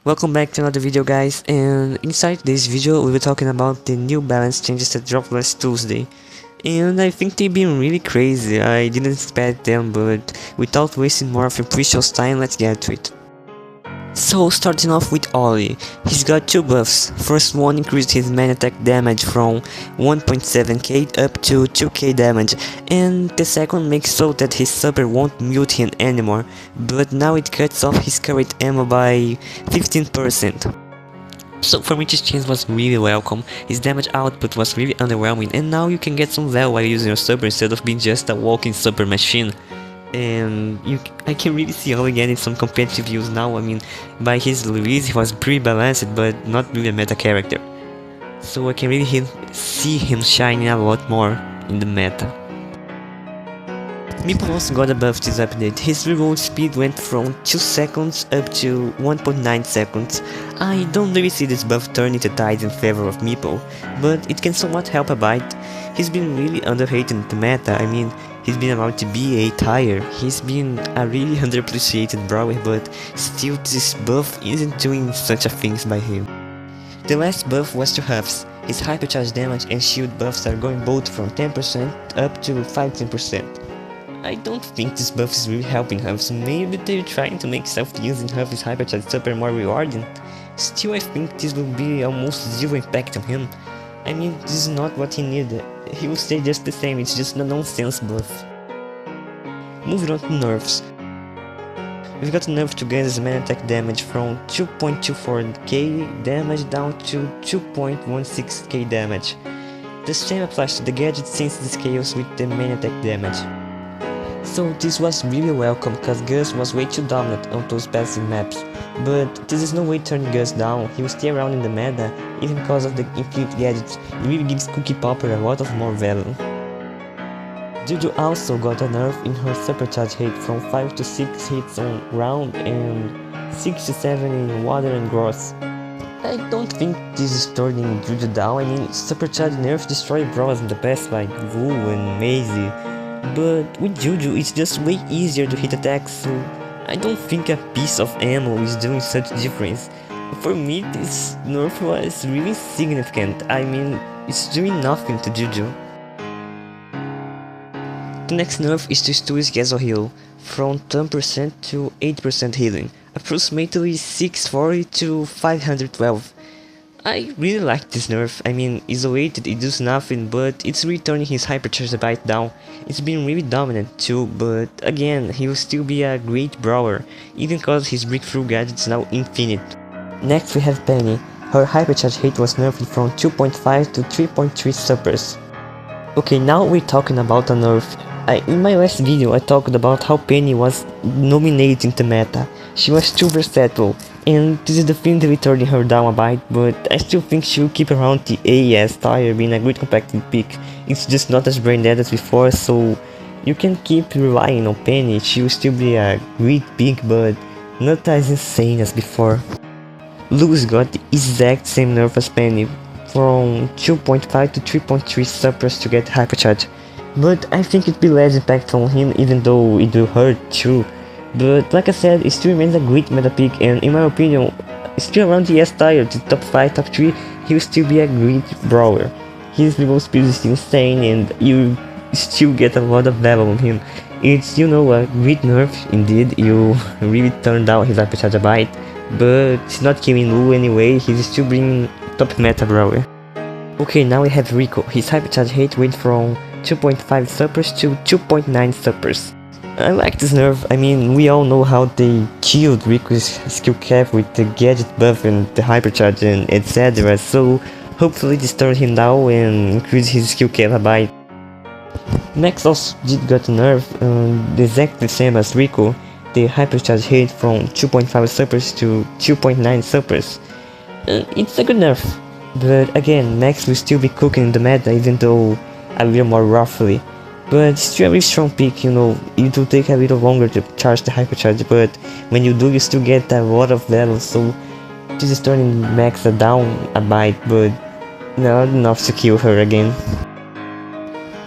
Welcome back to another video, guys, and inside this video we'll be talking about the new balance changes that dropped last Tuesday. And I think they've been really crazy. I didn't expect them, but without wasting more of your precious time, let's get to it. So, starting off with Ollie, he's got two buffs. First one increased his main attack damage from 1.7k up to 2k damage, and the second makes so that his super won't mute him anymore, but now it cuts off his current ammo by 15%. So for me this change was really welcome. His damage output was really underwhelming, and now you can get some value while using your super instead of being just a walking super machine. And I can really see Ollie getting some competitive use now. I mean, by his release he was pretty balanced but not really a meta character. So I can really see him shining a lot more in the meta. Meeple also got a buff this update. His reload speed went from 2 seconds up to 1.9 seconds. I don't really see this buff turning the tide in favor of Meeple, but it can somewhat help a bite. He's been really underrated in the meta. I mean, he's been around to be a tier. He's been a really underappreciated brawler, but still this buff isn't doing such a things by him. The last buff was to Huffs. His hypercharge damage and shield buffs are going both from 10% up to 15%. I don't think this buff is really helping Huffs. Maybe they're trying to make self-using Huffs hypercharge super more rewarding. Still, I think this will be almost zero impact on him. I mean, this is not what he needed. He will stay just the same, it's just a nonsense buff. Moving on to nerfs. We've got a nerf to get his main attack damage from 2.24k damage down to 2.16k damage. The same applies to the gadget since it scales with the main attack damage. So this was really welcome cause Gus was way too dominant on those passive maps, but this is no way turning Gus down. He will stay around in the meta even because of the infinite gadgets. It really gives Cookie Popper a lot of more value. Juju also got a nerf in her supercharge rate from 5 to 6 hits on ground and 6 to 7 in water and grass. I don't think this is turning Juju down. I mean, supercharge nerfs destroy brawlers in the past like Wu and Maisie. But with Juju it's just way easier to hit attacks, so I don't think a piece of ammo is doing such difference. For me this nerf was really significant. I mean, it's doing nothing to Juju. The next nerf is to Stu's Gazel heal, from 10% to 8% healing, approximately 640 to 512. I really like this nerf. I mean, isolated it does nothing, but it's returning his hypercharge bite down. It's been really dominant too, but again, he will still be a great brawler, even cause his breakthrough gadget is now infinite. Next we have Penny. Her hypercharge rate was nerfed from 2.5 to 3.3 suppers. Okay, now we're talking about a nerf. In my last video I talked about how Penny was dominating the meta. She was too versatile, and this is the thing that returning her down a bite, but I still think she will keep around the AES tier being a great competitive pick. It's just not as brain dead as before, so you can keep relying on Penny. She will still be a great pick, but not as insane as before. Luz got the exact same nerf as Penny, from 2.5 to 3.3 suppers to get hypercharge. But I think it'd be less impactful on him, even though it will hurt too. But like I said, it still remains a great meta pick, and in my opinion, still around the S tier, the top 5, top 3, he will still be a great brawler. His reload speed is still insane, and you still get a lot of value on him. It's, you know, a great nerf indeed. You really turned down his hypercharge bite, but it's not killing Lu anyway. He's still being top meta brawler. Okay, now we have Rico. His hypercharge rate went from 2.5 suppers to 2.9 suppers. I like this nerf. I mean, we all know how they killed Rico's skill cap with the gadget buff and the hypercharge and etc. So hopefully this turned him down and increased his skill cap a bit. Max also did got a nerf, exactly the same as Rico. The hypercharge rate from 2.5 suppers to 2.9 suppers. It's a good nerf, but again, Max will still be cooking in the meta, even though a little more roughly. But still a really strong pick, you know. It will take a little longer to charge the hypercharge, but when you do, you still get a lot of value, so this is turning Max down a bite, but not enough to kill her again.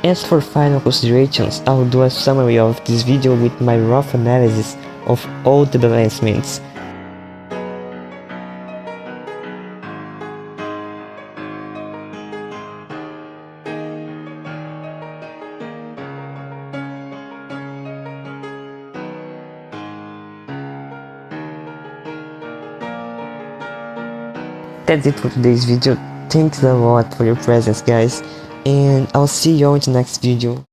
As for final considerations, I'll do a summary of this video with my rough analysis of all the balancements. that's it for today's video. Thanks a lot for your presence, guys, and I'll see you all in the next video.